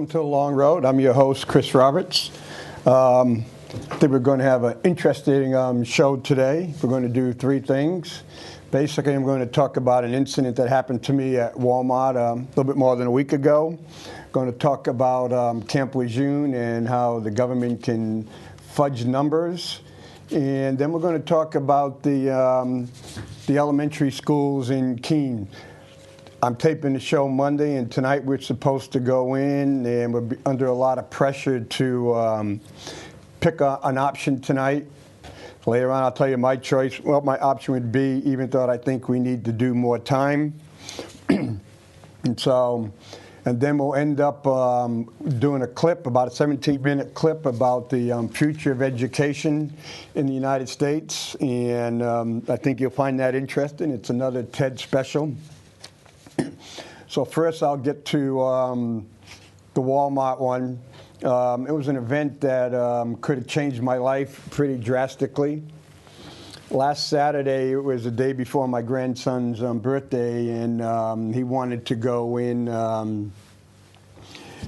welcome to The Long Road. I'm your host, Chris Roberts. I think we're going to have an interesting show today. We're going to do three things. Basically, I'm going to talk about an incident that happened to me at Walmart a little bit more than a week ago. Going to talk about Camp Lejeune and how the government can fudge numbers. And then we're going to talk about the elementary schools in Keene. I'm taping the show Monday, and tonight we're supposed to go in, and we're under a lot of pressure to pick an option tonight. Later on, I'll tell you my choice, what my option would be, even though I think we need to do more time. And then we'll end up doing a clip, about a 17-minute clip about the future of education in the United States. And I think you'll find that interesting. It's another TED special. So first I'll get to the Walmart one. It was an event that could have changed my life pretty drastically. Last Saturday, it was the day before my grandson's birthday, and he wanted to go in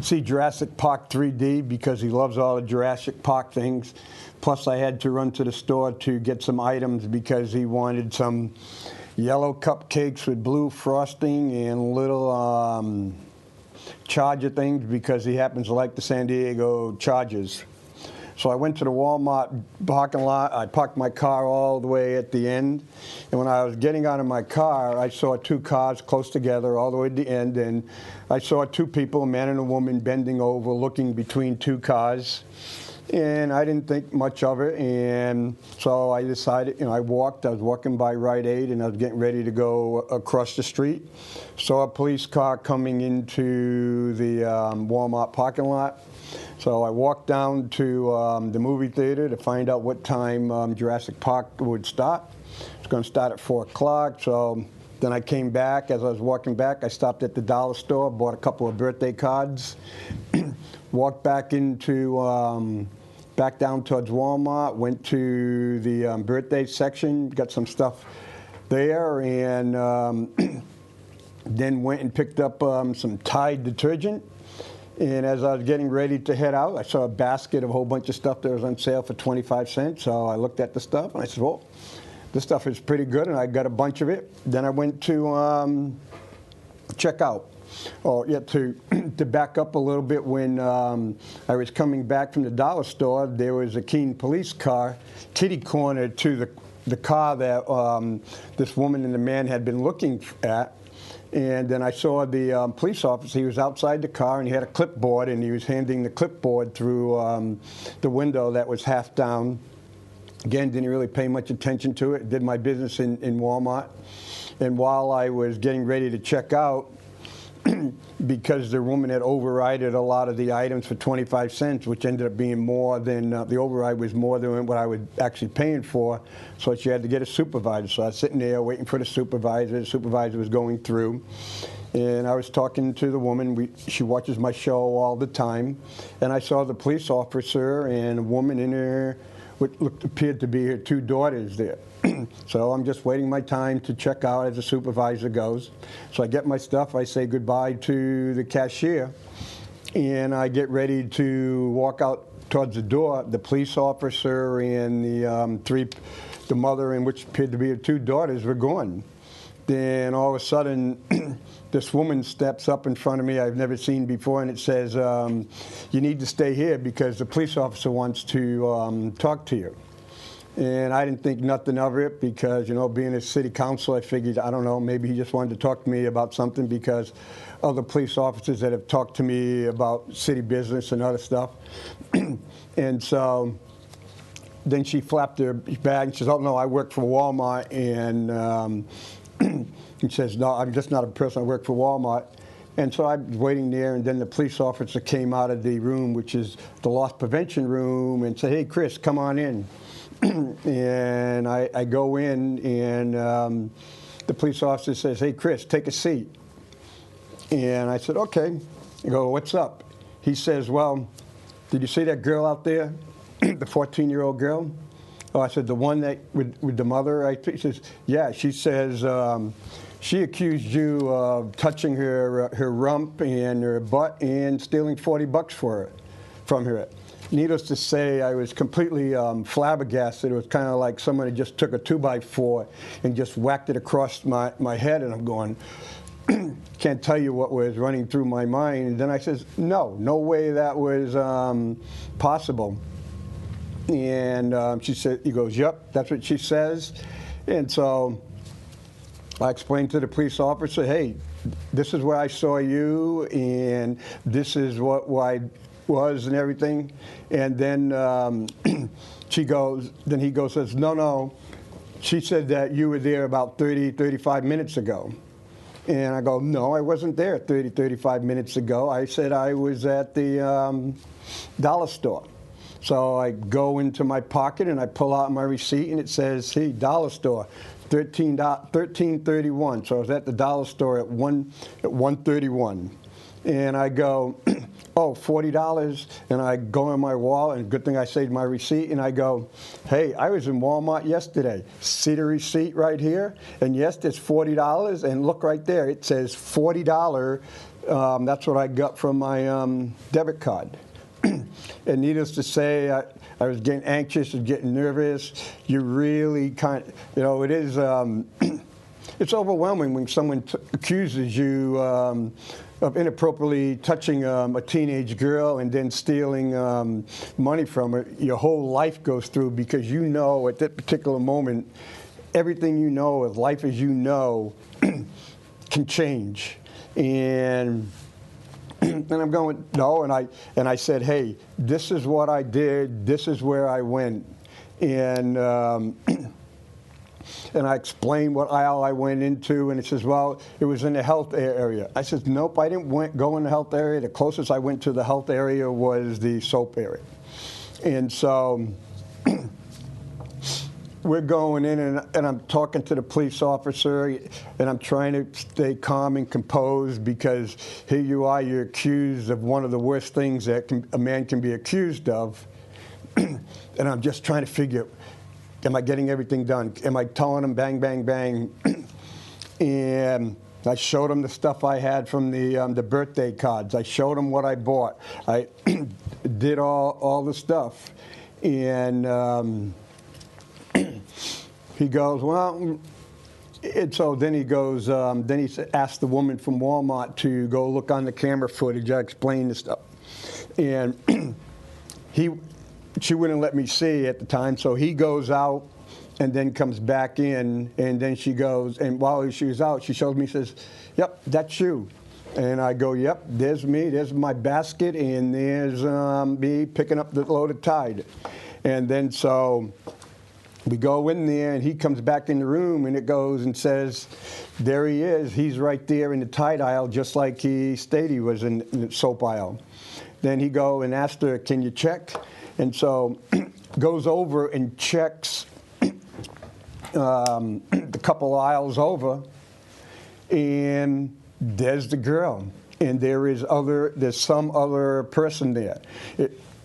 see Jurassic Park 3D because he loves all the Jurassic Park things. Plus, I had to run to the store to get some items because he wanted some yellow cupcakes with blue frosting and little Charger things because he happens to like the San Diego Chargers. So I went to the Walmart parking lot. I parked my car all the way at the end. And when I was getting out of my car, I saw two cars close together all the way at the end. And I saw two people, a man and a woman, bending over, looking between two cars. And I didn't think much of it, and so I decided, I was walking by Rite Aid, and I was getting ready to go across the street. Saw a police car coming into the Walmart parking lot. So I walked down to the movie theater to find out what time Jurassic Park would start. It's going to start at 4 o'clock, so then I came back. As I was walking back, I stopped at the dollar store, bought a couple of birthday cards, walked back into back down towards Walmart, went to the birthday section, got some stuff there, and then went and picked up some Tide detergent. And as I was getting ready to head out, I saw a basket of a whole bunch of stuff that was on sale for 25 cents. So I looked at the stuff, and I said, well, this stuff is pretty good, and I got a bunch of it. Then I went to check out. Oh, yeah, to back up a little bit, when I was coming back from the dollar store, there was a Keene police car kitty-cornered to the car that this woman and the man had been looking at. And then I saw the police officer. He was outside the car, and he had a clipboard, and he was handing the clipboard through the window that was half down. Again, didn't really pay much attention to it. Did my business in Walmart. And while I was getting ready to check out, because the woman had overrided a lot of the items for 25 cents, which ended up being more than, the override was more than what I was actually paying for, so she had to get a supervisor. So I was sitting there waiting for the supervisor. The supervisor was going through, and I was talking to the woman. She watches my show all the time, and I saw the police officer and a woman in her, what appeared to be her two daughters there. So I'm just waiting my time to check out as the supervisor goes. So I get my stuff, I say goodbye to the cashier, and I get ready to walk out towards the door. The police officer and the mother, and which appeared to be her two daughters, were gone. Then all of a sudden, this woman steps up in front of me I've never seen before, and it says, you need to stay here because the police officer wants to talk to you. And I didn't think nothing of it because, being a city council, I figured, I don't know, maybe he just wanted to talk to me about something because other police officers that have talked to me about city business and other stuff. And so then she flapped her bag and says, oh, no, I work for Walmart. And he says, no, I'm just not a person. I work for Walmart. And so I was waiting there, and then the police officer came out of the room, which is the loss prevention room, and said, hey, Chris, come on in. And I go in, and the police officer says, hey, Chris, take a seat. And I said, okay. I go, what's up? He says, well, did you see that girl out there, the 14-year-old girl? Oh, I said, the one that with the mother? He says, yeah. She says She accused you of touching her rump and her butt and stealing $40 from her. Needless to say, I was completely flabbergasted. It was kind of like somebody just took a 2x4 and just whacked it across my head, and I'm going, can't tell you what was running through my mind. And then I says, no way that was possible. And he goes, yep, that's what she says. And so I explained to the police officer, hey, this is where I saw you, and this is what I was and everything. And then he says, no, she said that you were there about 35 minutes ago. And I go, no, I wasn't there 35 minutes ago. I said I was at the dollar store. So I go into my pocket and I pull out my receipt, and it says, hey, dollar store, $13.31. So I was at the dollar store at 1:31. And I go, oh, $40. And I go in my wallet, and good thing I saved my receipt, and I go, hey, I was in Walmart yesterday. See the receipt right here? And yes, it's $40, and look right there, it says $40. That's what I got from my debit card. And needless to say, I was getting anxious and getting nervous. You really it is, it's overwhelming when someone accuses you of inappropriately touching a teenage girl and then stealing money from her. Your whole life goes through, because you know at that particular moment, everything you know of life as you know can change. And I'm going, no, and I said, hey, this is what I did, this is where I went. And and I explained what aisle I went into, and it says, well, it was in the health area. I said, nope, I didn't go in the health area. The closest I went to the health area was the soap area. And so we're going in, and I'm talking to the police officer, and I'm trying to stay calm and composed, because here you are, you're accused of one of the worst things that a man can be accused of. And I'm just trying to figure, am I getting everything done? Am I telling him bang, bang, bang? And I showed him the stuff I had from the birthday cards. I showed him what I bought. I did all the stuff. And he goes, well, and so then he goes, then he asked the woman from Walmart to go look on the camera footage. I explained the stuff. And she wouldn't let me see at the time, so he goes out and then comes back in, and then she goes, and while she was out, she shows me, says, yep, that's you. And I go, yep, there's me, there's my basket, and there's me picking up the load of Tide. And then so we go in there, and he comes back in the room, and it goes and says, there he is, he's right there in the Tide aisle, just like he stated he was in the soap aisle. Then he go and asked her, can you check? And so goes over and checks the couple aisles over, and there's the girl, and there's some other person there.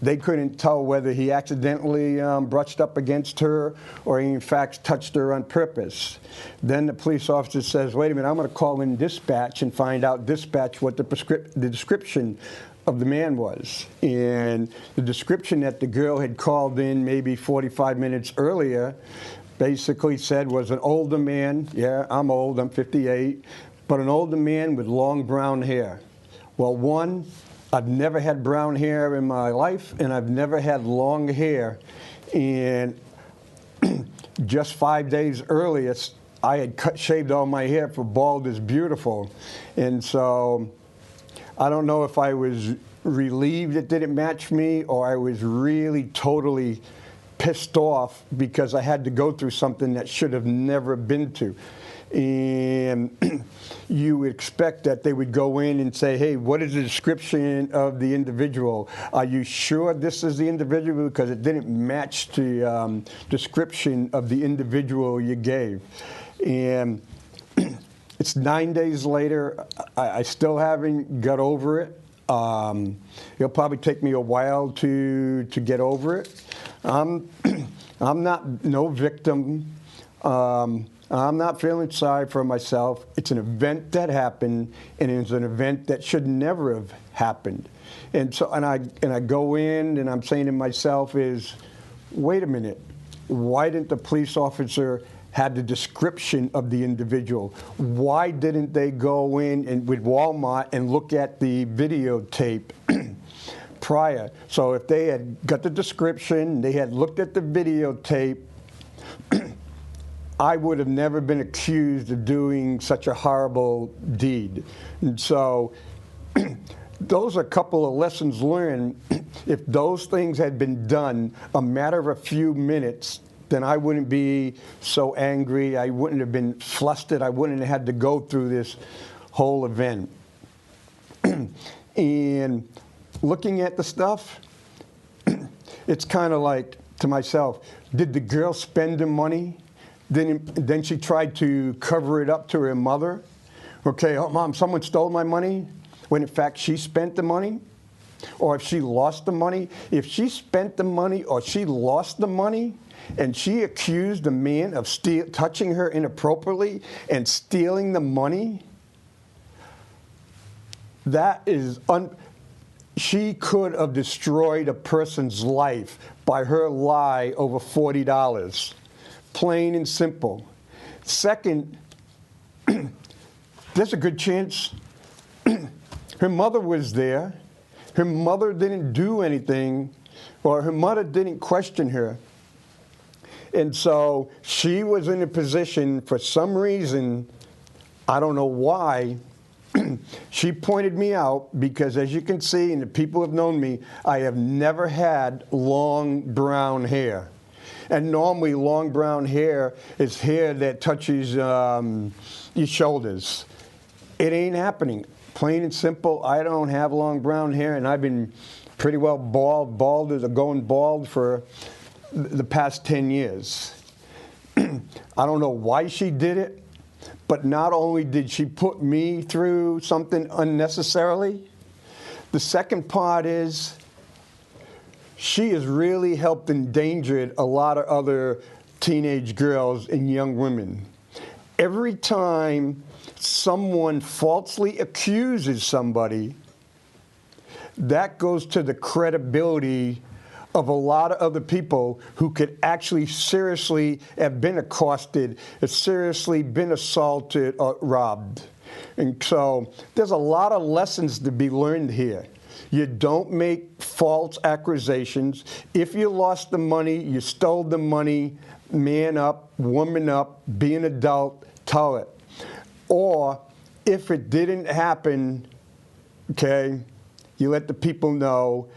They couldn't tell whether he accidentally brushed up against her or he in fact touched her on purpose. Then the police officer says, wait a minute, I'm going to call in dispatch and find out what the description of the man was. And the description that the girl had called in maybe 45 minutes earlier basically said was an older man. Yeah, I'm old, I'm 58, but an older man with long brown hair. Well, one, I've never had brown hair in my life, and I've never had long hair. And just 5 days earlier, I had shaved all my hair for Bald is Beautiful. And so I don't know if I was relieved it didn't match me, or I was really totally pissed off because I had to go through something that should have never been to. And you would expect that they would go in and say, hey, what is the description of the individual? Are you sure this is the individual? Because it didn't match the description of the individual you gave. And it's 9 days later. I still haven't got over it. It'll probably take me a while to get over it. I'm not no victim. I'm not feeling sorry for myself. It's an event that happened, and it's an event that should never have happened. And so, and I go in, and I'm saying to myself is, wait a minute, why didn't the police officer have the description of the individual? Why didn't they go in and with Walmart and look at the videotape prior? So if they had got the description, they had looked at the videotape, I would have never been accused of doing such a horrible deed. And so those are a couple of lessons learned. If those things had been done a matter of a few minutes, then I wouldn't be so angry. I wouldn't have been flustered. I wouldn't have had to go through this whole event. And looking at the stuff, it's kind of like to myself, did the girl spend the money? Then she tried to cover it up to her mother. Okay, oh, Mom, someone stole my money, when in fact she spent the money. Or if she lost the money, if she spent the money or she lost the money, and she accused the man of touching her inappropriately and stealing the money, that is, she could have destroyed a person's life by her lie over $40. Plain and simple. Second, there's a good chance her mother was there. Her mother didn't do anything, or her mother didn't question her. And so she was in a position, for some reason, I don't know why, she pointed me out, because as you can see, and the people have known me, I have never had long brown hair. And normally long brown hair is hair that touches your shoulders. It ain't happening. Plain and simple, I don't have long brown hair, and I've been pretty well bald as a going bald for the past 10 years. I don't know why she did it, but not only did she put me through something unnecessarily, the second part is she has really helped endanger a lot of other teenage girls and young women. Every time someone falsely accuses somebody, that goes to the credibility of a lot of other people who could actually seriously have been accosted, have seriously been assaulted or robbed. And so there's a lot of lessons to be learned here. You don't make false accusations. If you lost the money, you stole the money, man up, woman up, be an adult, tell it. Or if it didn't happen, okay, you let the people know,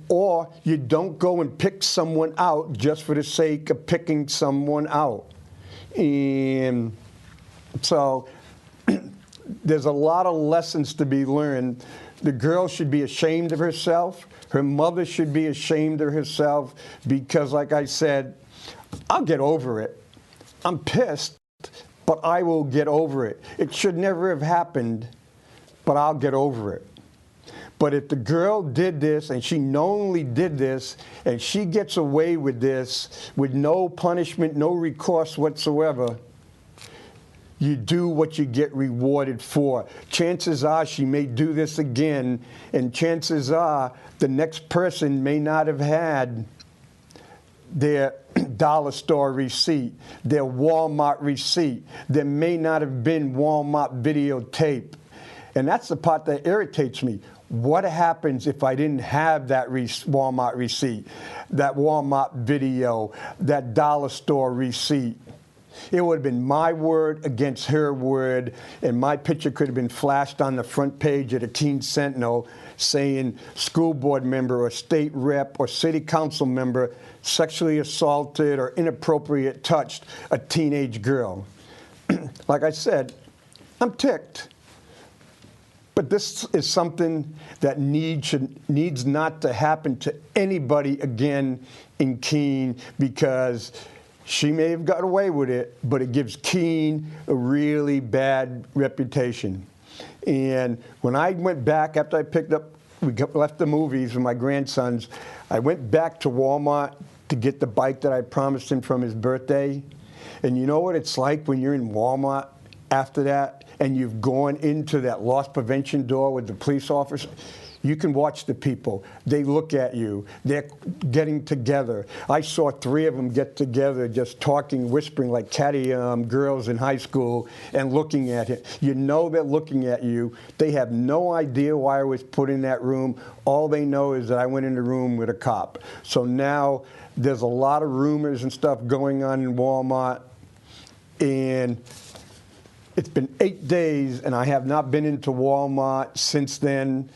or you don't go and pick someone out just for the sake of picking someone out. And so there's a lot of lessons to be learned. The girl should be ashamed of herself. Her mother should be ashamed of herself, because, like I said, I'll get over it. I'm pissed, but I will get over it. It should never have happened, but I'll get over it. But if the girl did this, and she knowingly did this, and she gets away with this with no punishment, no recourse whatsoever, you do what you get rewarded for. Chances are she may do this again, and chances are the next person may not have had their dollar store receipt, their Walmart receipt. There may not have been Walmart videotape. And that's the part that irritates me. What happens if I didn't have that Walmart receipt, that Walmart video, that dollar store receipt? It would have been my word against her word, and my picture could have been flashed on the front page of the Keene Sentinel saying school board member or state rep or city council member sexually assaulted or inappropriate touched a teenage girl. Like I said, I'm ticked. But this is something that needs not to happen to anybody again in Keene, because she may have got away with it, but it gives Keene a really bad reputation. And when I went back, after I left the movies with my grandsons, I went back to Walmart to get the bike that I promised him from his birthday. And you know what it's like when you're in Walmart after that and you've gone into that loss prevention door with the police officer? You can watch the people. They look at you. They're getting together. I saw 3 of them get together just talking, whispering like catty girls in high school and looking at it. You know they're looking at you. They have no idea why I was put in that room. All they know is that I went in the room with a cop. So now there's a lot of rumors and stuff going on in Walmart. And it's been 8 days, and I have not been into Walmart since then.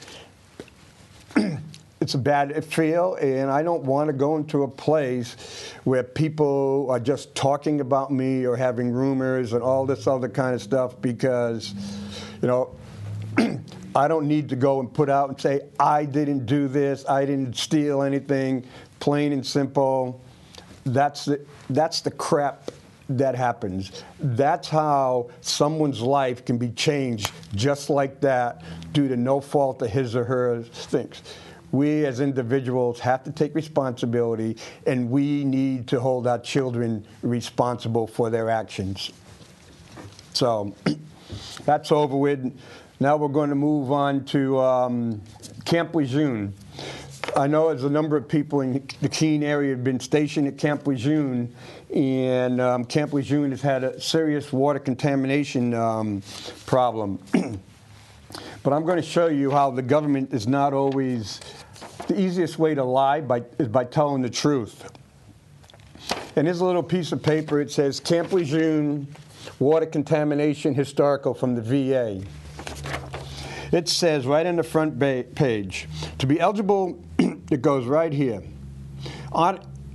It's a bad feel, and I don't want to go into a place where people are just talking about me or having rumors and all this other kind of stuff because, you know, I don't need to go and put out and say, I didn't do this, I didn't steal anything, plain and simple. That's the crap that happens. That's how someone's life can be changed just like that due to no fault of his or her things. We as individuals have to take responsibility, and we need to hold our children responsible for their actions. So that's over with. Now we're going to move on to Camp Lejeune. I know there's a number of people in the Keene area have been stationed at Camp Lejeune, and Camp Lejeune has had a serious water contamination problem. But I'm going to show you how the government is not always, the easiest way to lie is by telling the truth. And here's a little piece of paper. It says Camp Lejeune water contamination historical from the VA. It says right on the front page, to be eligible, it goes right here.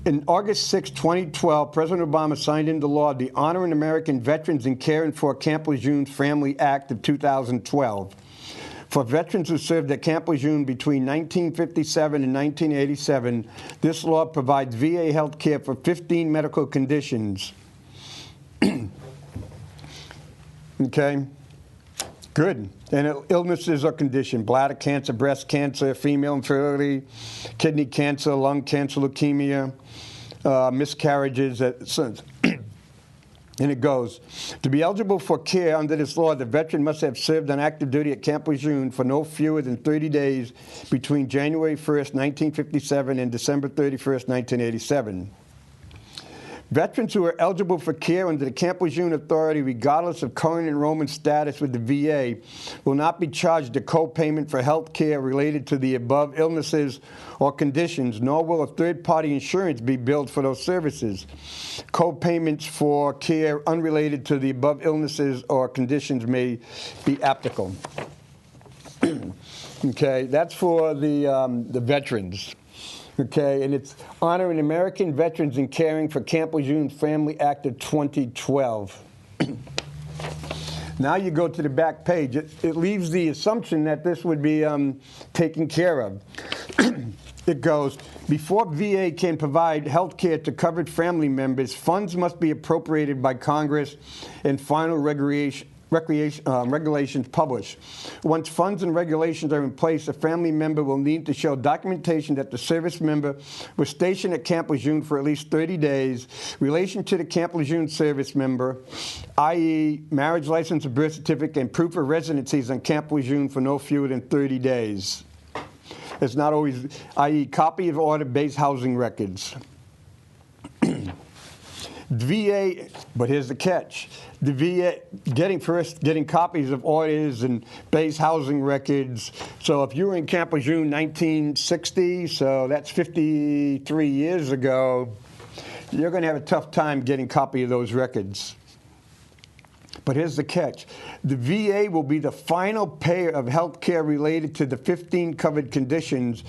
In August 6, 2012, President Obama signed into law the Honoring American Veterans and Caring for Camp Lejeune Family Act of 2012. For veterans who served at Camp Lejeune between 1957 and 1987, this law provides VA health care for 15 medical conditions. Okay? Good. And illnesses or condition: bladder cancer, breast cancer, female infertility, kidney cancer, lung cancer, leukemia, miscarriages, and it goes, to be eligible for care under this law, the veteran must have served on active duty at Camp Lejeune for no fewer than 30 days between January 1st, 1957 and December 31st, 1987. Veterans who are eligible for care under the Camp Lejeune Authority, regardless of current enrollment status with the VA, will not be charged a co-payment for health care related to the above illnesses or conditions, nor will a third-party insurance be billed for those services. Co-payments for care unrelated to the above illnesses or conditions may be applicable. Okay, that's for the veterans. Okay, and it's Honoring American Veterans and Caring for Camp Lejeune Family Act of 2012. Now you go to the back page. It leaves the assumption that this would be taken care of. It goes, before VA can provide health care to covered family members, funds must be appropriated by Congress and final regulations published. Once funds and regulations are in place, a family member will need to show documentation that the service member was stationed at Camp Lejeune for at least 30 days, relation to the Camp Lejeune service member, i.e. marriage license or birth certificate, and proof of residencies on Camp Lejeune for no fewer than 30 days. It's not always, i.e. copy of order base housing records. VA, but here's the catch. The VA getting copies of orders and base housing records. So if you were in Camp Lejeune 1960, so that's 53 years ago, you're going to have a tough time getting a copy of those records. But here's the catch. The VA will be the final payer of health care related to the 15 covered conditions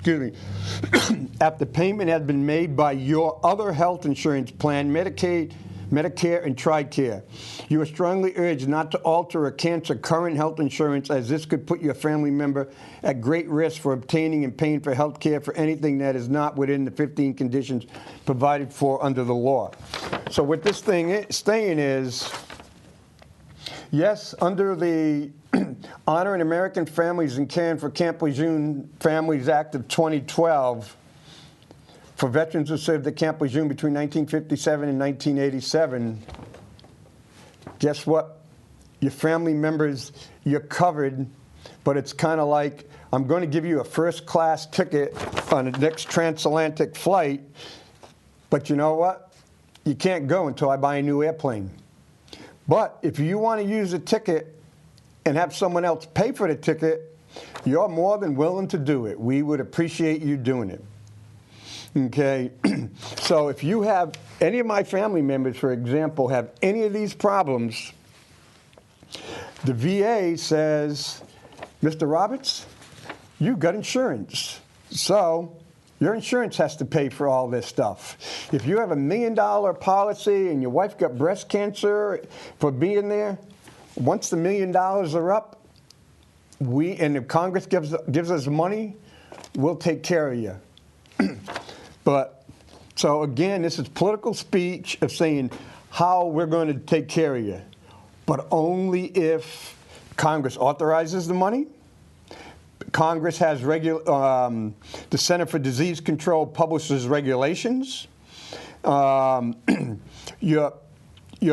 excuse me, after payment has been made by your other health insurance plan, Medicaid, Medicare, and TRICARE. You are strongly urged not to alter or cancel current health insurance, as this could put your family member at great risk for obtaining and paying for health care for anything that is not within the 15 conditions provided for under the law. So what this thing is saying is, yes, under the Honoring American Families and Caring for Camp Lejeune Families Act of 2012, for veterans who served at Camp Lejeune between 1957 and 1987, guess what? Your family members, you're covered, but it's kind of like, I'm going to give you a first-class ticket on the next transatlantic flight, but you know what? You can't go until I buy a new airplane. But if you want to use a ticket and have someone else pay for the ticket, you're more than willing to do it. We would appreciate you doing it. Okay, so if you have any of my family members, for example, have any of these problems, the VA says, Mr. Roberts, you've got insurance. So your insurance has to pay for all this stuff. If you have $1 million policy and your wife got breast cancer for being there, once the $1 million are up, and if Congress gives us money, we'll take care of you. But, so again, this is political speech of saying how we're going to take care of you, but only if Congress authorizes the money. Congress has the Center for Disease Control publishes regulations. Your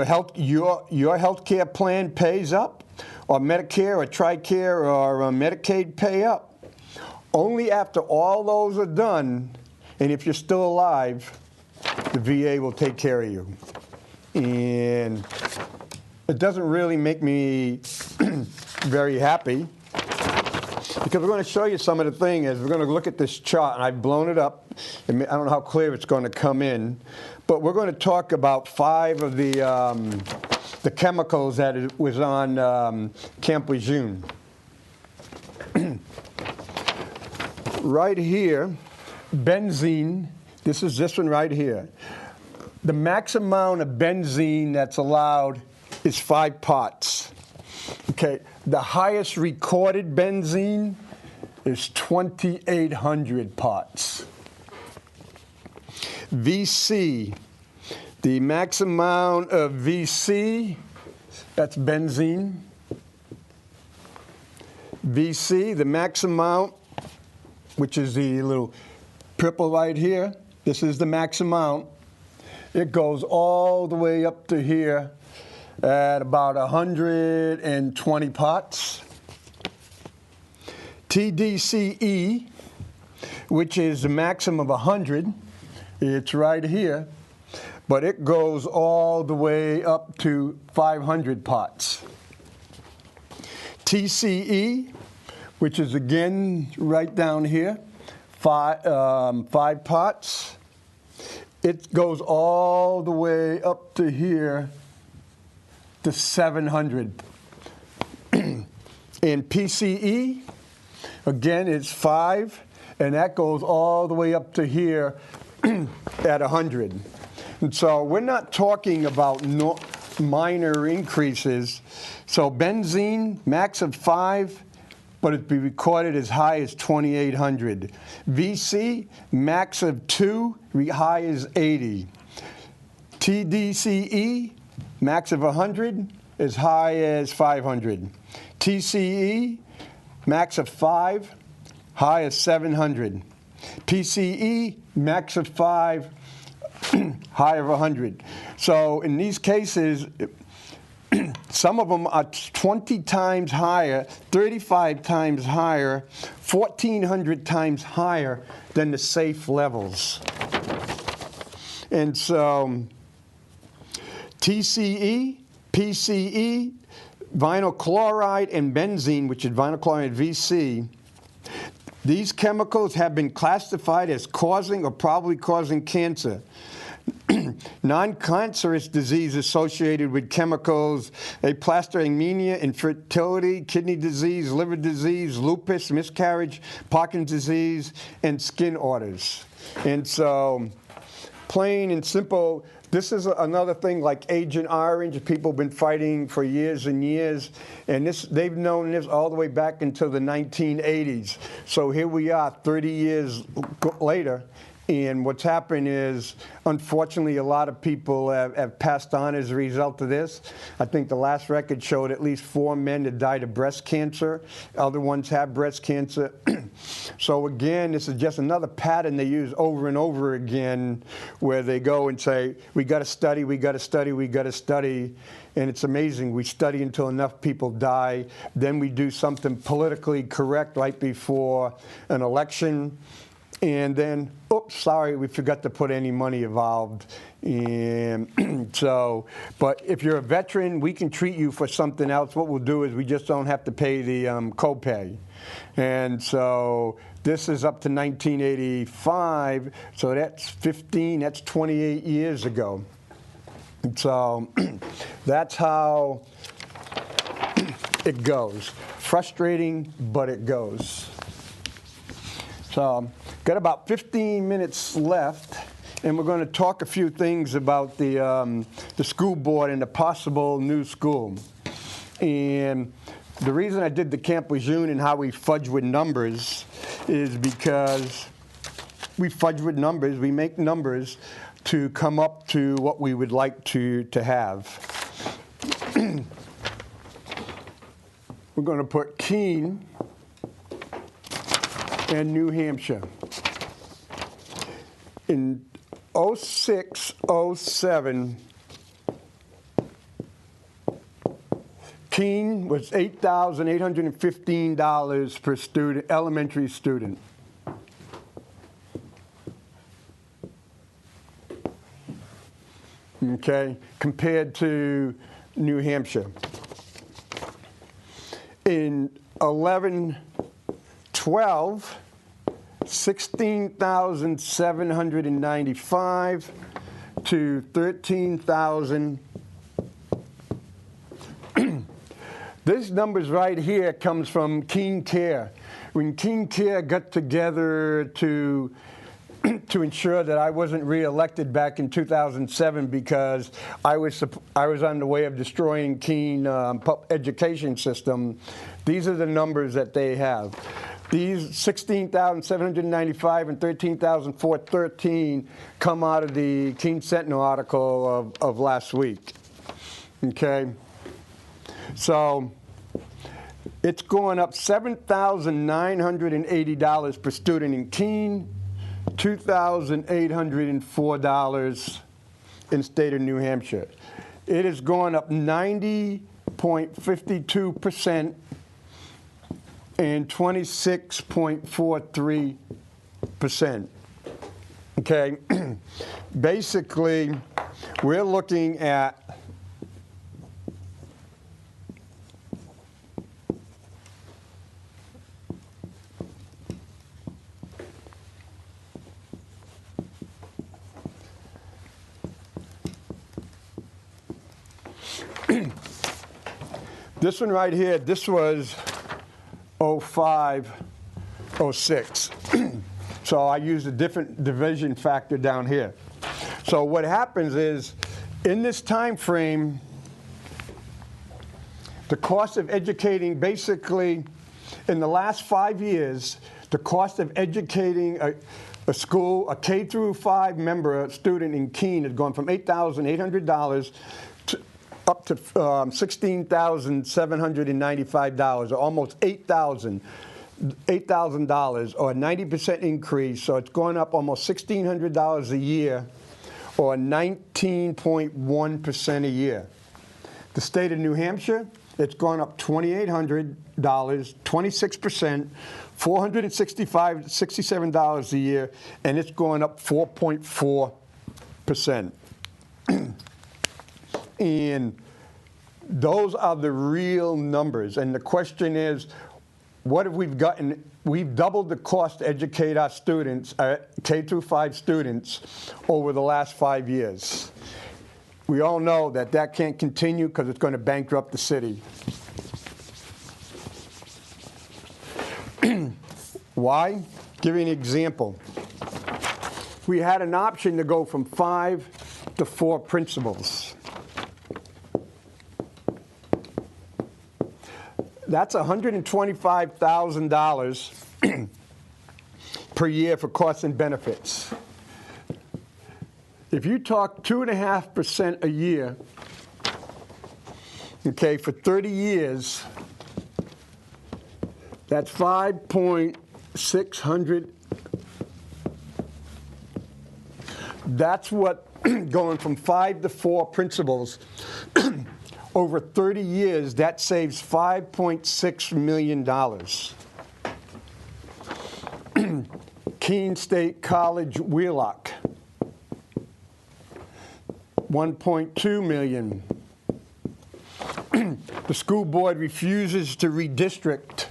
health care plan pays up, or Medicare or TRICARE or Medicaid pay up. Only after all those are done, and if you're still alive, the VA will take care of you. And it doesn't really make me very happy, because we're going to show you some of the things. We're going to look at this chart, and I've blown it up. And I don't know how clear it's going to come in, but we're going to talk about 5 of the chemicals that it was on Camp Lejeune. Right here, benzene, this is this one right here. The max amount of benzene that's allowed is 5 parts. Okay, the highest recorded benzene is 2,800 parts. VC, the max amount of VC, that's benzene. VC, the max amount, which is the little purple right here, this is the max amount. It goes all the way up to here at about 120 parts. TDCE, which is the maximum of 100, it's right here, but it goes all the way up to 500 parts. TCE, which is again right down here, 5 parts. It goes all the way up to here to 700. And PCE, again, it's 5, and that goes all the way up to here at 100. And so we're not talking about minor increases. So benzene, max of 5, but it'd be recorded as high as 2,800. VC, max of 2, high as 80. TDCE, max of 100, as high as 500. TCE, max of 5, high as 700. PCE, max of 5, high of 100. So in these cases, some of them are 20 times higher, 35 times higher, 1,400 times higher than the safe levels. And so TCE, PCE, vinyl chloride, and benzene, which is vinyl chloride VC, these chemicals have been classified as causing or probably causing cancer. Non-cancerous disease associated with chemicals, aplastic anemia, infertility, kidney disease, liver disease, lupus, miscarriage, Parkinson's disease, and skin orders. And so, plain and simple, this is another thing like Agent Orange. People have been fighting for years and years, and they've known this all the way back until the 1980s. So here we are 30 years later, And what's happened is, unfortunately, a lot of people have passed on as a result of this. I think the last record showed at least 4 men that died of breast cancer. Other ones have breast cancer. So again, this is just another pattern they use over and over again, where they go and say, we got to study, we got to study, we got to study. And it's amazing. We study until enough people die. Then we do something politically correct right before an election. And then, oops, sorry, we forgot to put any money involved. And so, but if you're a veteran, we can treat you for something else. What we'll do is we just don't have to pay the copay. And so this is up to 1985. So that's 28 years ago. So that's how it goes. Frustrating, but it goes. So got about 15 minutes left, and we're going to talk a few things about the school board and the possible new school. And the reason I did the Camp Lejeune and how we fudge with numbers is because we fudge with numbers, we make numbers to come up to what we would like to have. We're going to put Keene and New Hampshire. In 06, 07, Keene was $8,815 per student, elementary student. Okay, compared to New Hampshire. In 11, 12, 16,795 to 13,000. This numbers right here comes from Keene Care. When Keene Care got together to ensure that I wasn't reelected back in 2007 because I was on the way of destroying Keene education system, these are the numbers that they have. These 16,795 and 13,413 come out of the Keene Sentinel article of last week. Okay? So it's going up $7,980 per student in Keene, $2,804 in state of New Hampshire. It is going up 90.52% and 26.43%. Okay, basically, we're looking at this one right here. This was 05, 06. So I used a different division factor down here. So what happens is, in this time frame, the cost of educating, basically, in the last 5 years, the cost of educating a school, a K through 5 member, a student in Keene, has gone from $8,800 up to $16,795, or almost $8,000, or a 90% increase. So it's going up almost $1,600 a year, or 19.1% a year. The state of New Hampshire, it's gone up $2,800, 26%, $467 a year, and it's going up 4.4%. And those are the real numbers. And the question is, what have we gotten? We've doubled the cost to educate our students, K through 5 students, over the last 5 years. We all know that that can't continue because it's going to bankrupt the city. Why? Give you an example. We had an option to go from 5 to 4 principals. That's $125,000 per year for costs and benefits. If you talk 2.5% a year, okay, for 30 years, that's 5.600. That's what going from 5 to 4 principals over 30 years, that saves $5.6 million. Keene State College, Wheelock, $1.2 million. The school board refuses to redistrict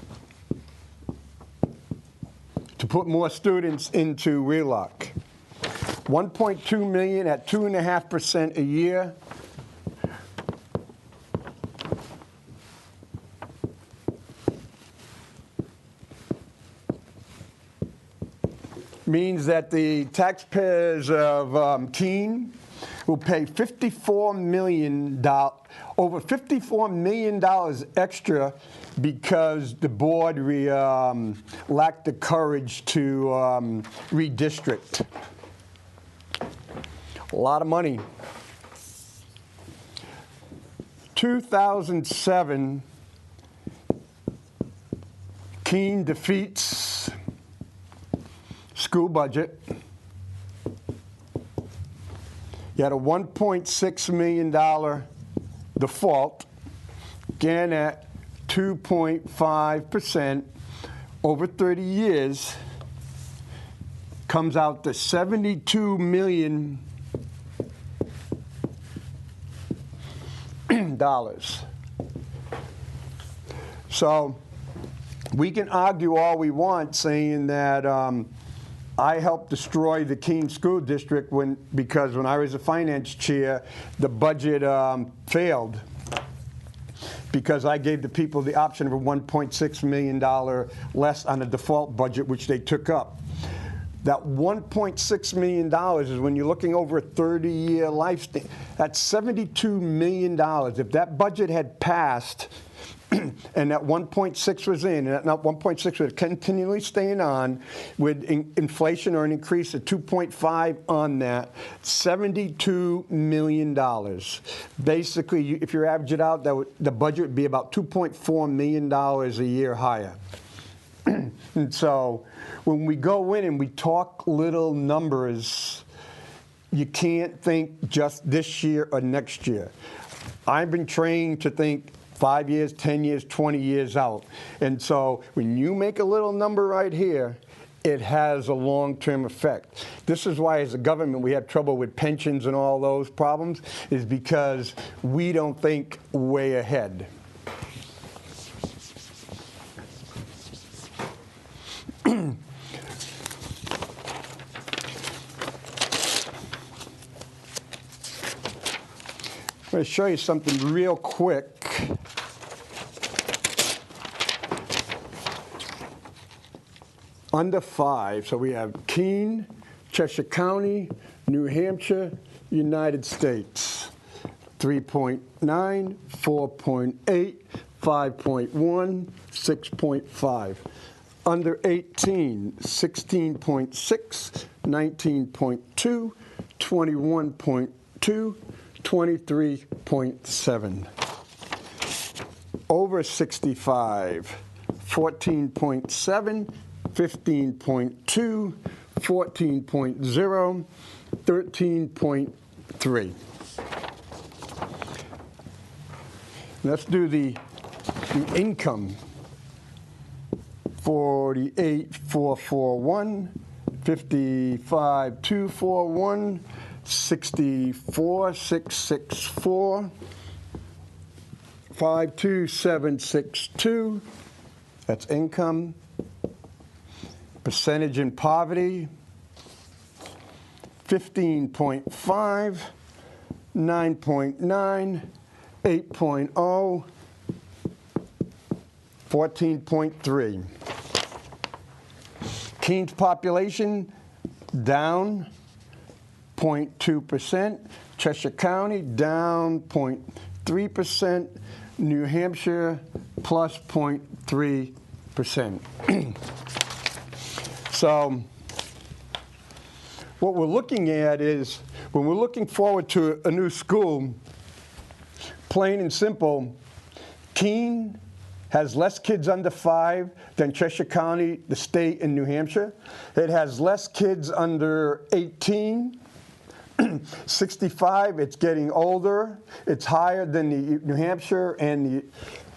to put more students into Wheelock. $1.2 million at 2.5% a year. Means that the taxpayers of Keene will pay $54 million, over $54 million extra because the board lacked the courage to redistrict. A lot of money. 2007, Keene defeats school budget. You had a $1.6 million default, again at 2.5% over 30 years, comes out to $72 million. So we can argue all we want saying that I helped destroy the Keene School District because when I was a finance chair, the budget failed because I gave the people the option of a $1.6 million less on the default budget, which they took up. That $1.6 million is when you're looking over a 30-year lifespan. That's $72 million. If that budget had passed and that 1.6 was in, and that 1.6 was continually staying on with inflation or an increase of 2.5 on that, $72 million. Basically, if you average it out, the budget would be about $2.4 million a year higher. And so when we go in and we talk little numbers, you can't think just this year or next year. I've been trained to think 5 years, 10 years, 20 years out. And so when you make a little number right here, it has a long-term effect. This is why as a government we have trouble with pensions and all those problems, is because we don't think way ahead. I'm going to show you something real quick. Under 5, so we have Keene, Cheshire County, New Hampshire, United States. 3.9, 4.8, 5.1, 6.5. Under 18, 16.6, 19.2, 21.2, 23.7. Over 65, 14.7, 15.2, 14.0, 13.3. Let's do the income. 48,441, 55,241, 64,664, 52762. That's income. Percentage in poverty, 15.5, 9.9, 8.0, 14.3. Keene's population down 0.2%. Cheshire County down 0.3%. New Hampshire plus 0.3%. So what we're looking at is, when we're looking forward to a new school, plain and simple, Keene has less kids under 5 than Cheshire County, the state, in New Hampshire. It has less kids under 18. 65, it's getting older. It's higher than the New Hampshire and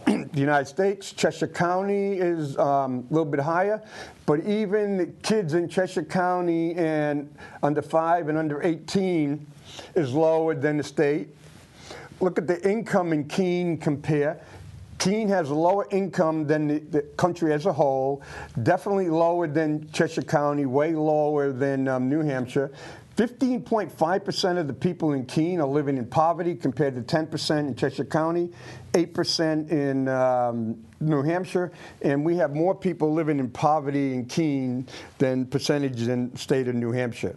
the United States. Cheshire County is a little bit higher. But even the kids in Cheshire County and under 5 and under 18 is lower than the state. Look at the income in Keene compare. Keene has a lower income than the country as a whole, definitely lower than Cheshire County, way lower than New Hampshire. 15.5% of the people in Keene are living in poverty compared to 10% in Cheshire County, 8% in New Hampshire, and we have more people living in poverty in Keene than percentage in the state of New Hampshire.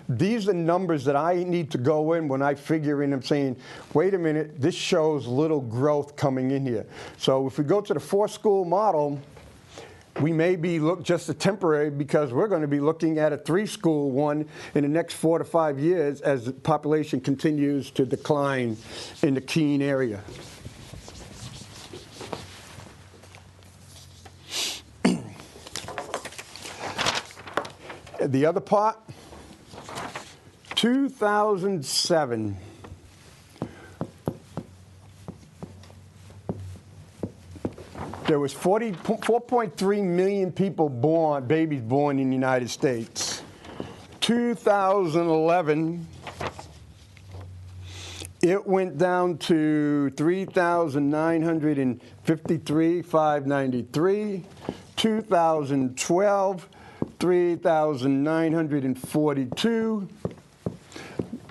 These are numbers that I need to go in when I figure in. I'm saying, wait a minute, this shows little growth coming in here. So if we go to the 4-school model, we may be just a temporary, because we're going to be looking at a 3-school one in the next 4 to 5 years as the population continues to decline in the Keene area. The other part, 2007. There was 4.3 million people born, babies born in the United States. 2011, it went down to 3,953,593. 2012, 3,942.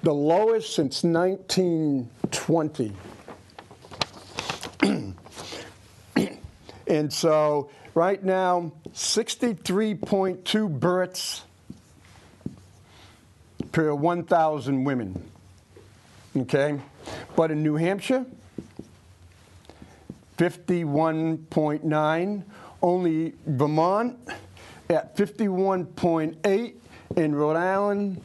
The lowest since 1920. And so right now, 63.2 births per 1,000 women, okay? But in New Hampshire, 51.9, only Vermont at 51.8, and Rhode Island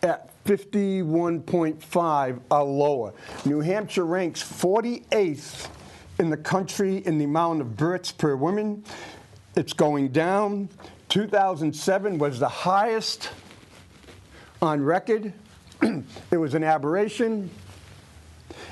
at 51.5 are lower. New Hampshire ranks 48th in the country in the amount of births per woman. It's going down. 2007 was the highest on record. It was an aberration,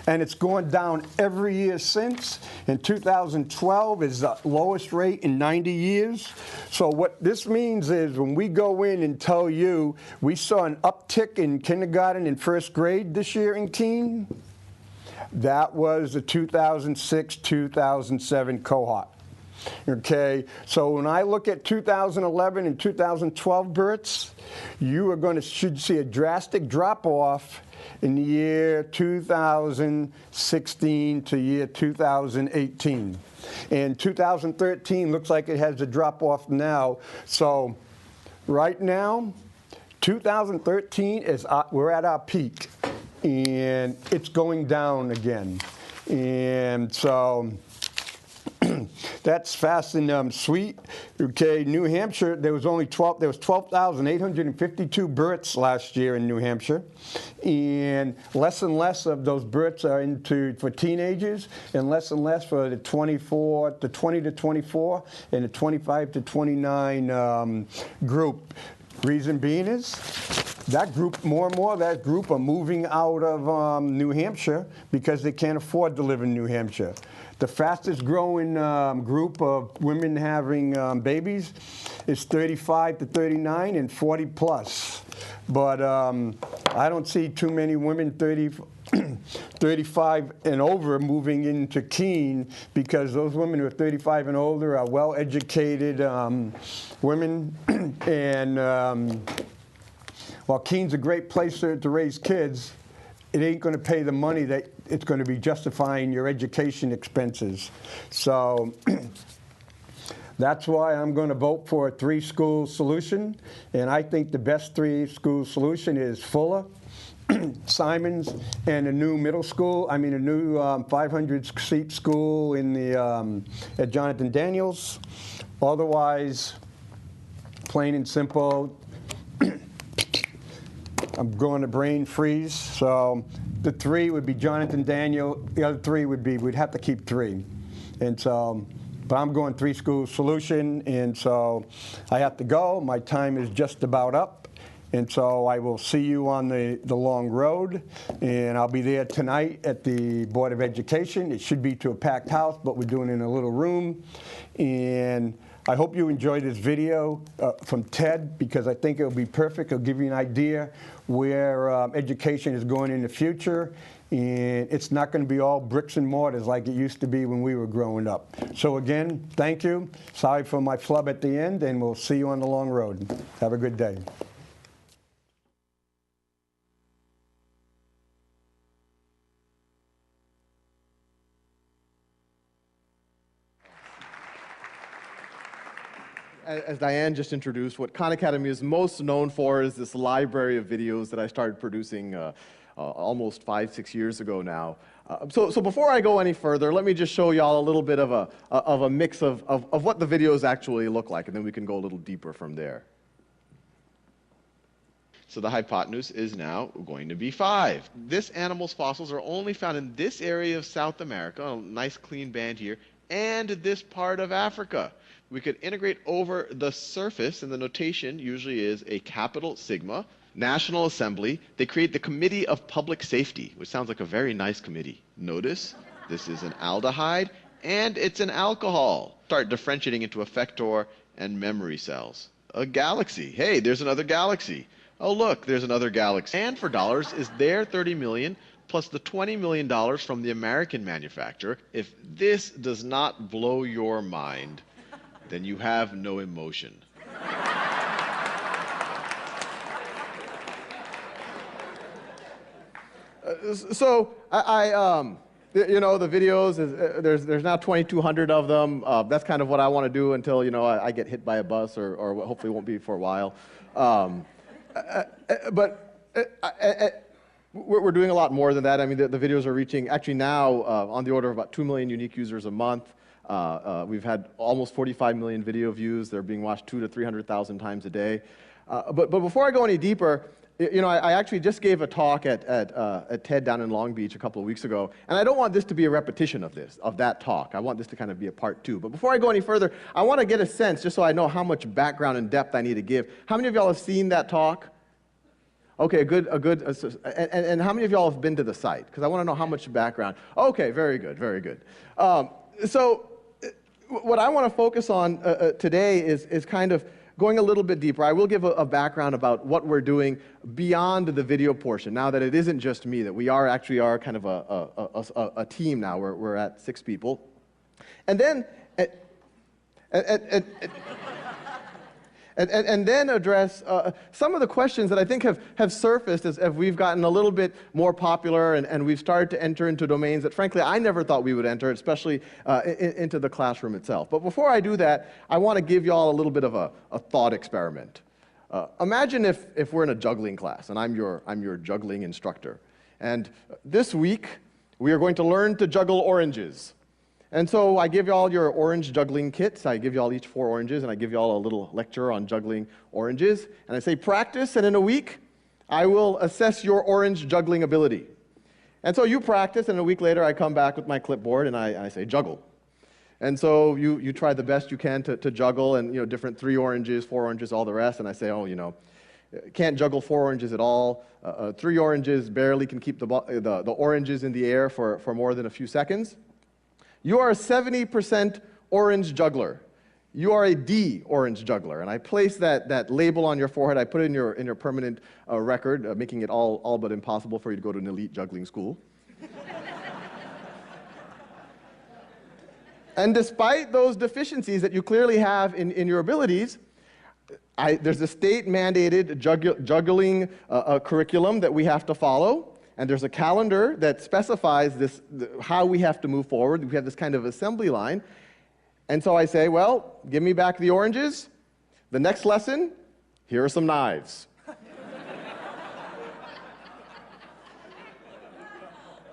and it's gone down every year since. In 2012 is the lowest rate in 90 years. So what this means is, when we go in and tell you we saw an uptick in kindergarten and first grade this year in Keene, that was the 2006-2007 cohort. Okay, so when I look at 2011 and 2012 births, you should see a drastic drop-off in the year 2016 to year 2018. And 2013 looks like it has a drop-off now. So right now, 2013 we're at our peak, and it's going down again. And so that's fast and sweet. Okay, New Hampshire, there was 12,852 births last year in New Hampshire, and less of those births are for teenagers, and less for the 20 to 24 and the 25 to 29 group. Reason being is that group, more and more of that group are moving out of New Hampshire because they can't afford to live in New Hampshire. The fastest growing group of women having babies is 35 to 39 and 40 plus. But I don't see too many women 35 and over moving into Keene, because those women who are 35 and older are well-educated women. And while Keene's a great place to raise kids, it ain't going to pay the money that it's going to be justifying your education expenses. So that's why I'm going to vote for a 3-school solution. And I think the best 3-school solution is Fuller, Simons, and a new middle school. I mean, a new 500-seat school in the at Jonathan Daniels. Otherwise, plain and simple, I'm going to brain freeze. So the 3 would be Jonathan Daniel. The other 3 would be, we'd have to keep 3. And so, but I'm going 3 school solution. And so I have to go. My time is just about up. And so I will see you on the long road. And I'll be there tonight at the Board of Education. It should be to a packed house, but we're doing it in a little room. And I hope you enjoyed this video from Ted, because I think it'll be perfect. It'll give you an idea where education is going in the future. And it's not going to be all bricks and mortars like it used to be when we were growing up. So again, thank you. Sorry for my flub at the end, and we'll see you on the long road. Have a good day. As Diane just introduced, what Khan Academy is most known for is this library of videos that I started producing almost 5-6 years ago now. So before I go any further, let me just show y'all a little bit of a mix of what the videos actually look like, and then we can go a little deeper from there. So the hypotenuse is now going to be 5. This animal's fossils are only found in this area of South America, a nice clean band here, and this part of Africa. We could integrate over the surface, and the notation usually is a capital sigma. National Assembly, they create the Committee of Public Safety, which sounds like a very nice committee. Notice, this is an aldehyde, and it's an alcohol. Start differentiating into effector and memory cells. A galaxy. Hey, there's another galaxy. Oh, look, there's another galaxy. And for dollars is their 30 million plus the $20 million from the American manufacturer. If this does not blow your mind, then you have no emotion. So you know, the videos, there's now 2,200 of them. That's kind of what I want to do until, you know, I get hit by a bus, or hopefully won't be for a while. We're doing a lot more than that. I mean, the videos are reaching, actually now, on the order of about 2 million unique users a month. We've had almost 45 million video views. They're being watched 200,000 to 300,000 times a day. But before I go any deeper, you know, I actually just gave a talk at TED down in Long Beach a couple of weeks ago, and I don't want this to be a repetition of that talk. I want this to kind of be a part 2. But before I go any further, I want to get a sense, just so I know how much background and depth I need to give. How many of y'all have seen that talk? Okay, and how many of y'all have been to the site? Because I want to know how much background. Okay, very good, very good. So what I want to focus on today is kind of going a little bit deeper. I will give a background about what we're doing beyond the video portion, now that it isn't just me, that we actually are kind of a team now. We're at 6 people. And then, and then address some of the questions that I think have surfaced as we've gotten a little bit more popular, and we've started to enter into domains that, frankly, I never thought we would enter, especially into the classroom itself. But before I do that, I want to give you all a little bit of a thought experiment. Imagine if we're in a juggling class, and I'm your juggling instructor. And this week, we are going to learn to juggle oranges. And so I give you all your orange juggling kits. I give you all each 4 oranges, and I give you all a little lecture on juggling oranges. And I say, practice, and in a week, I will assess your orange juggling ability. And so you practice, and a week later, I come back with my clipboard, and I say, juggle. And so you try the best you can to juggle, and, you know, different 3 oranges, 4 oranges, all the rest. And I say, oh, you know, can't juggle 4 oranges at all. 3 oranges barely can keep the oranges in the air for more than a few seconds. You are a 70% orange juggler. You are a D orange juggler. And I place that label on your forehead. I put it in your permanent record, making it all but impossible for you to go to an elite juggling school. And despite those deficiencies that you clearly have in your abilities, there's a state-mandated juggling curriculum that we have to follow. And there's a calendar that specifies how we have to move forward. We have this kind of assembly line. And so I say, well, give me back the oranges. The next lesson, here are some knives.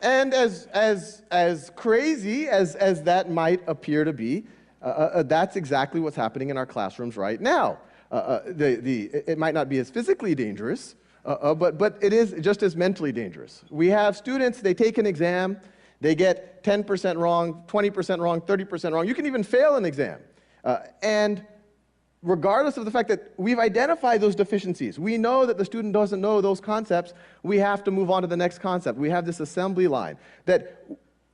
And as crazy as that might appear to be, that's exactly what's happening in our classrooms right now. It might not be as physically dangerous, but it is just as mentally dangerous. We have students, they take an exam, they get 10% wrong, 20% wrong, 30% wrong. You can even fail an exam. And regardless of the fact that we've identified those deficiencies, we know that the student doesn't know those concepts, we have to move on to the next concept. We have this assembly line that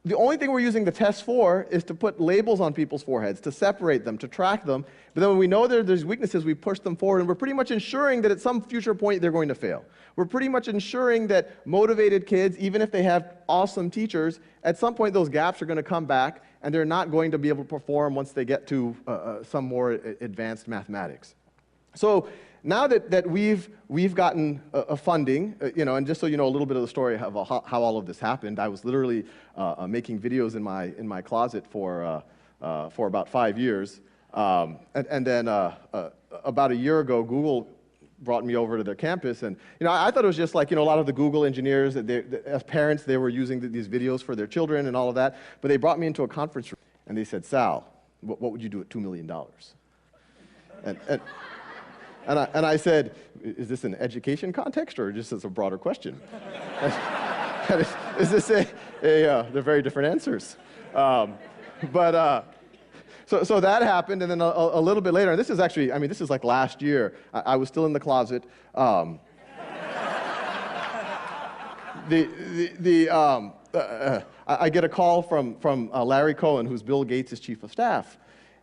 the only thing we're using the test for is to put labels on people's foreheads, to separate them, to track them. But then when we know there's weaknesses, we push them forward, and we're pretty much ensuring that at some future point they're going to fail. We're pretty much ensuring that motivated kids, even if they have awesome teachers, at some point those gaps are going to come back, and they're not going to be able to perform once they get to some more advanced mathematics. So now that we've gotten funding, and just so you know a little bit of the story of how all of this happened, I was literally making videos in my closet for about 5 years, and then about a year ago, Google brought me over to their campus, and I thought it was just like a lot of the Google engineers that as parents they were using these videos for their children and all of that, but they brought me into a conference room and they said, "Sal, what would you do at $2 million?" And I said, "Is this an education context or just as a broader question?" Is this they're very different answers. So that happened, and then a little bit later, and this is actually, this is like last year, I was still in the closet. I get a call from Larry Cohen, who's Bill Gates' chief of staff,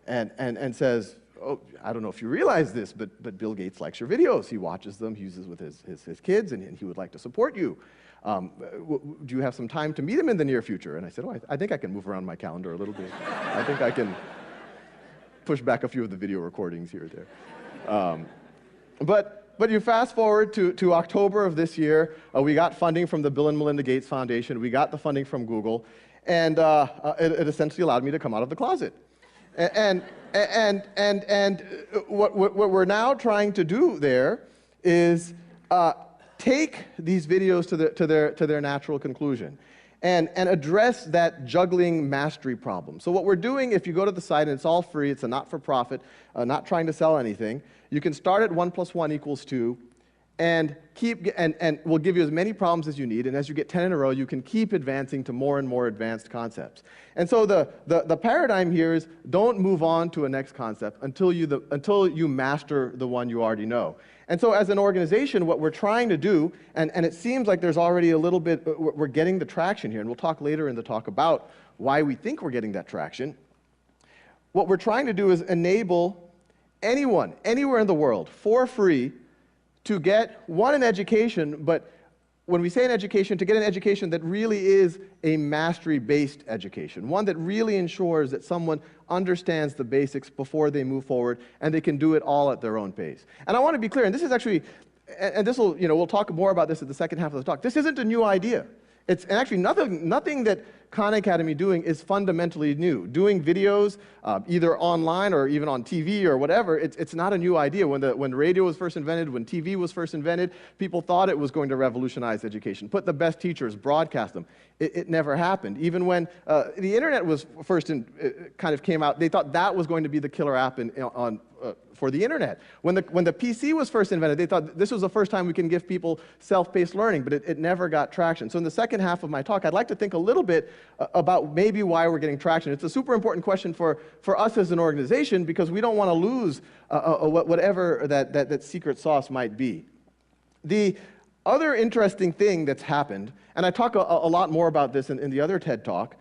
and says, "Oh, I don't know if you realize this, but Bill Gates likes your videos. He watches them, he uses with his kids, and he would like to support you. Do you have some time to meet him in the near future?" And I said, "Oh, I think I can move around my calendar a little bit. I think I can push back a few of the video recordings here or there." But you fast forward to October of this year, we got funding from the Bill and Melinda Gates Foundation, we got the funding from Google, and it essentially allowed me to come out of the closet. And what we're now trying to do there is take these videos to their natural conclusion and address that juggling mastery problem. So what we're doing, if you go to the site, and it's all free, it's a not-for-profit, not trying to sell anything, you can start at 1 + 1 = 2, and we'll give you as many problems as you need, and as you get 10 in a row, you can keep advancing to more and more advanced concepts. And so the paradigm here is don't move on to a next concept until you master the one you already know. And so as an organization, what we're trying to do, and it seems like there's already a little bit, we're getting the traction here, and we'll talk later in the talk about why we think we're getting that traction. What we're trying to do is enable anyone, anywhere in the world, for free, to get, an education, but when we say an education, to get an education that really is a mastery-based education, one that really ensures that someone understands the basics before they move forward, and they can do it all at their own pace. And I want to be clear, and this is actually, and this will, we'll talk more about this at the second half of the talk. This isn't a new idea. And actually nothing that Khan Academy doing is fundamentally new. Doing videos, either online or even on TV or whatever, it's not a new idea. When radio was first invented, when TV was first invented, people thought it was going to revolutionize education, put the best teachers, broadcast them. It never happened. Even when the internet was first kind of came out, they thought that was going to be the killer app for the internet. When the PC was first invented, they thought this was the first time we can give people self-paced learning, but it never got traction. So in the second half of my talk, I'd like to think a little bit about maybe why we're getting traction. It's a super important question for us as an organization, because we don't want to lose whatever that secret sauce might be. The other interesting thing that's happened, and I talk a lot more about this in the other TED Talk,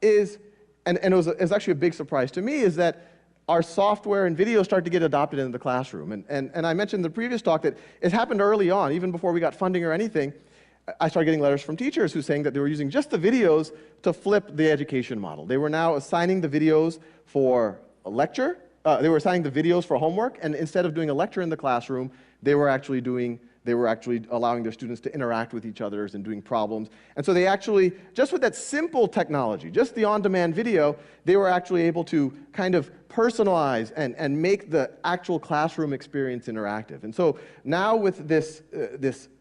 is, and it was actually a big surprise to me, is that our software and video started to get adopted into the classroom. And I mentioned in the previous talk that it happened early on, even before we got funding or anything. I started getting letters from teachers who saying that they were using just the videos to flip the education model. They were now assigning the videos for a lecture, they were assigning the videos for homework, and instead of doing a lecture in the classroom, they were actually allowing their students to interact with each other and doing problems. And so they actually, just with that simple technology, just the on-demand video, they were actually able to kind of personalize and make the actual classroom experience interactive. And so now with this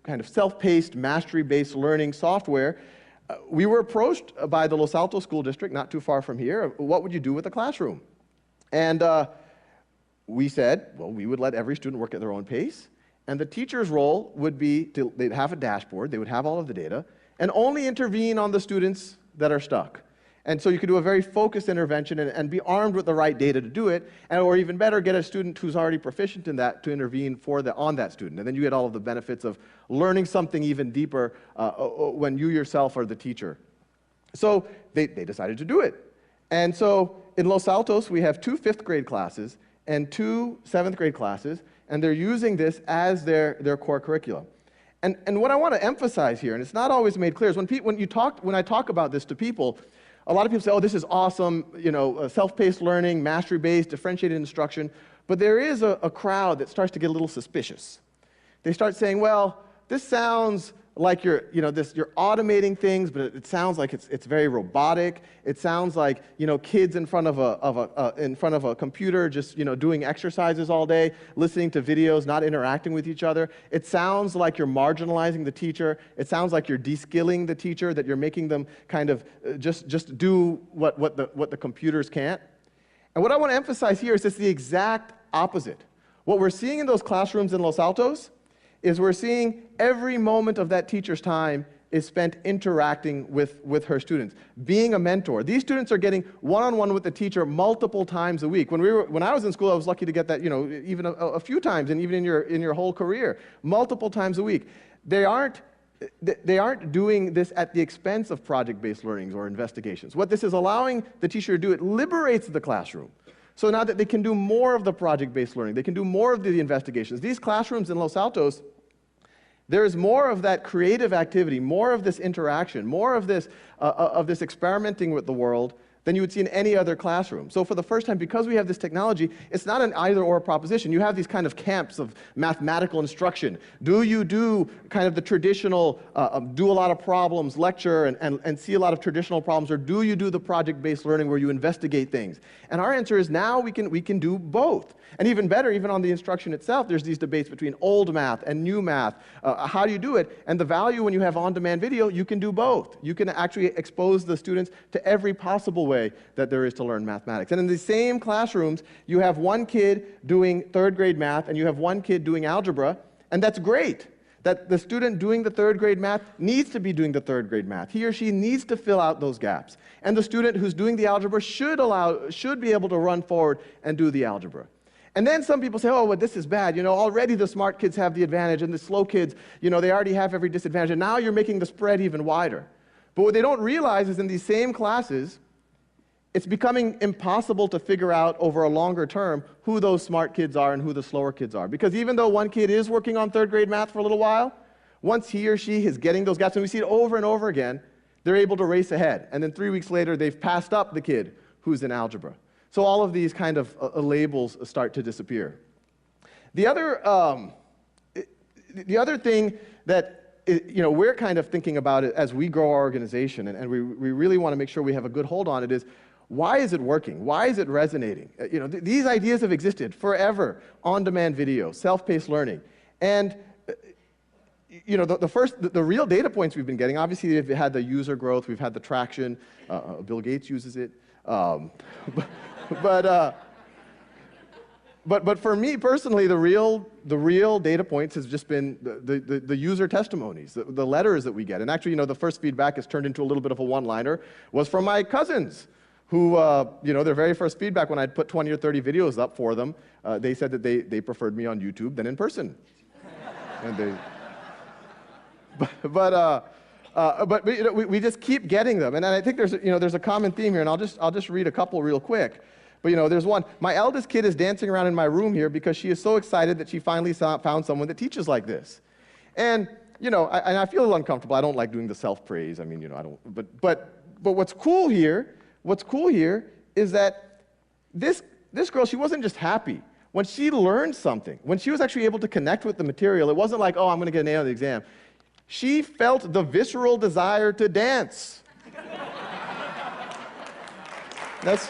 kind of self-paced, mastery-based learning software, we were approached by the Los Altos School District, not too far from here. What would you do with the classroom? And we said, well, we would let every student work at their own pace, And the teacher's role would be they'd have a dashboard, they would have all of the data, and only intervene on the students that are stuck. And so you could do a very focused intervention and be armed with the right data to do it, or even better, get a student who's already proficient in that to intervene on that student. And then you get all of the benefits of learning something even deeper when you yourself are the teacher. So they decided to do it. And so in Los Altos, we have 2 5th grade classes and 2 7th grade classes, and they're using this as their core curriculum. And what I want to emphasize here, and it's not always made clear, is when I talk about this to people, a lot of people say, oh, this is awesome, self-paced learning, mastery-based, differentiated instruction. But there is a crowd that starts to get a little suspicious. They start saying, well, this sounds like you're automating things, but it sounds like it's very robotic. It sounds like kids in front of a computer just doing exercises all day, listening to videos, not interacting with each other. It sounds like you're marginalizing the teacher. It sounds like you're de-skilling the teacher, that you're making them kind of just do what the computers can't. And what I want to emphasize here is it's the exact opposite. What we're seeing in those classrooms in Los Altos is we're seeing every moment of that teacher's time is spent interacting with her students, being a mentor. These students are getting one-on-one with the teacher multiple times a week. When I was in school, I was lucky to get that even a few times, and even in your whole career, multiple times a week. They aren't doing this at the expense of project-based learnings or investigations. What this is allowing the teacher to do, it liberates the classroom. So now that they can do more of the project-based learning, they can do more of the investigations. These classrooms in Los Altos, there is more of that creative activity, more of this interaction, more of this experimenting with the world than you would see in any other classroom. So for the first time, because we have this technology, it's not an either-or proposition. You have these kind of camps of mathematical instruction. Do you do kind of the traditional, do a lot of problems, lecture, and see a lot of traditional problems, or do you do the project-based learning where you investigate things? And our answer is now we can do both. And even better, even on the instruction itself, there's these debates between old math and new math. How do you do it? And the value when you have on-demand video, you can do both. You can actually expose the students to every possible way that there is to learn mathematics. And in the same classrooms, you have one kid doing 3rd grade math, and you have one kid doing algebra, and that's great. That the student doing the 3rd grade math needs to be doing the 3rd grade math. He or she needs to fill out those gaps. And the student who's doing the algebra should be able to run forward and do the algebra. And then some people say, oh, well, this is bad. Already the smart kids have the advantage, and the slow kids, they already have every disadvantage, and now you're making the spread even wider. But what they don't realize is in these same classes, it's becoming impossible to figure out over a longer term who those smart kids are and who the slower kids are. Because even though one kid is working on 3rd grade math for a little while, once he or she is getting those gaps, and we see it over and over again, they're able to race ahead. And then 3 weeks later, they've passed up the kid who's in algebra. So all of these kind of labels start to disappear. The other thing that we're kind of thinking about it as we grow our organization, and we really want to make sure we have a good hold on it, is why is it working? Why is it resonating? These ideas have existed forever: on-demand video, self-paced learning, and the real data points we've been getting. Obviously, we've had the user growth, we've had the traction. Bill Gates uses it. But for me personally, the real data points has just been the user testimonies, the letters that we get. And actually, the first feedback has turned into a little bit of a one-liner, was from my cousins, who, their very first feedback when I'd put 20 or 30 videos up for them, they said that they preferred me on YouTube than in person. And we just keep getting them, and I think there's a common theme here, and I'll just read a couple real quick. But there's one. My eldest kid is dancing around in my room here because she is so excited that she finally found someone that teaches like this. And I feel a little uncomfortable. I don't like doing the self-praise. I mean, I don't. But what's cool here is that this girl, she wasn't just happy. When she learned something, when she was actually able to connect with the material, it wasn't like, oh, I'm going to get an A on the exam. She felt the visceral desire to dance. That's...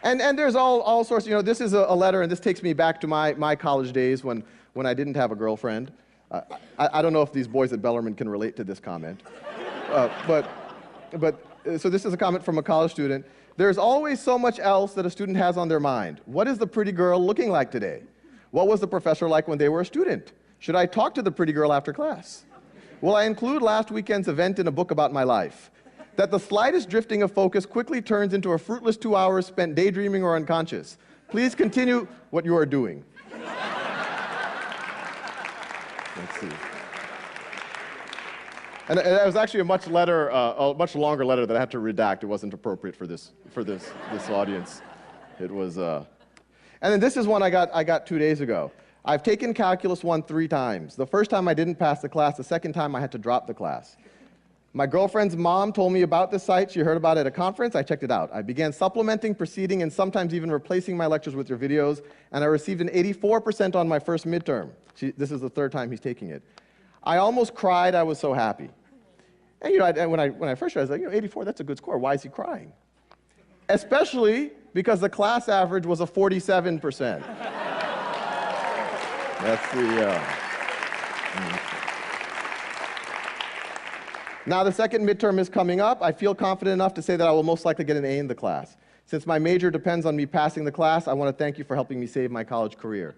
And there's all sorts, this is a letter, and this takes me back to my college days when I didn't have a girlfriend. I don't know if these boys at Bellarmine can relate to this comment. So this is a comment from a college student. There's always so much else that a student has on their mind. What is the pretty girl looking like today? What was the professor like when they were a student? Should I talk to the pretty girl after class? Will I include last weekend's event in a book about my life? That the slightest drifting of focus quickly turns into a fruitless 2 hours spent daydreaming or unconscious. Please continue what you are doing. Let's see. And it was actually a much longer letter that I had to redact. It wasn't appropriate for this audience. It was, and then this is one I got 2 days ago. I've taken Calculus 1 3 times. The first time I didn't pass the class. The second time I had to drop the class. My girlfriend's mom told me about this site. She heard about it at a conference. I checked it out. I began supplementing, proceeding, and sometimes even replacing my lectures with your videos, and I received an 84% on my first midterm. This is the third time he's taking it. I almost cried. I was so happy. And when I first read it, I was like, 84, that's a good score. Why is he crying? Especially because the class average was a 47%. That's the... Now the second midterm is coming up. I feel confident enough to say that I will most likely get an A in the class. Since my major depends on me passing the class, I want to thank you for helping me save my college career.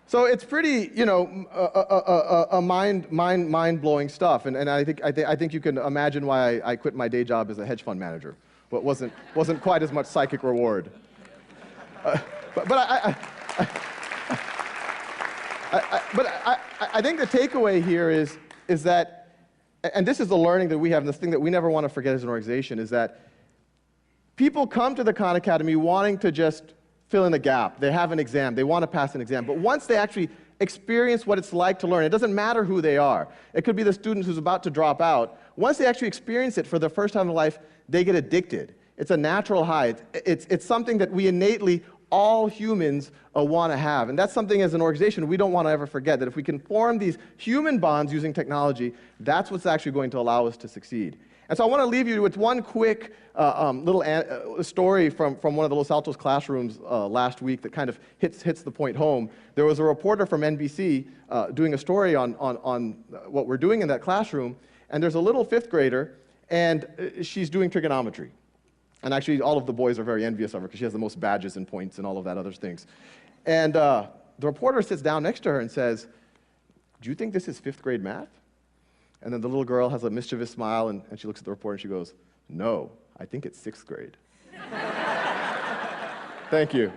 So it's pretty, mind-blowing stuff, and I think you can imagine why I quit my day job as a hedge fund manager, but wasn't quite as much psychic reward. But I think the takeaway here is that, and this is the learning that we have, and this thing that we never want to forget as an organization, is that people come to the Khan Academy wanting to just fill in a gap. They have an exam. They want to pass an exam. But once they actually experience what it's like to learn, it doesn't matter who they are. It could be the student who's about to drop out. Once they actually experience it for the first time in life, they get addicted. It's a natural high. It's something that we innately, all humans, want to have. And that's something as an organization we don't want to ever forget, that if we can form these human bonds using technology, that's what's actually going to allow us to succeed. And so I want to leave you with one quick little story from one of the Los Altos classrooms last week that kind of hits the point home. There was a reporter from NBC doing a story on what we're doing in that classroom, and there's a little fifth grader, and she's doing trigonometry. And actually, all of the boys are very envious of her because she has the most badges and points and all of that other things. And the reporter sits down next to her and says, "Do you think this is fifth grade math?" And then the little girl has a mischievous smile, and she looks at the reporter and she goes, "No, I think it's sixth grade." Thank you.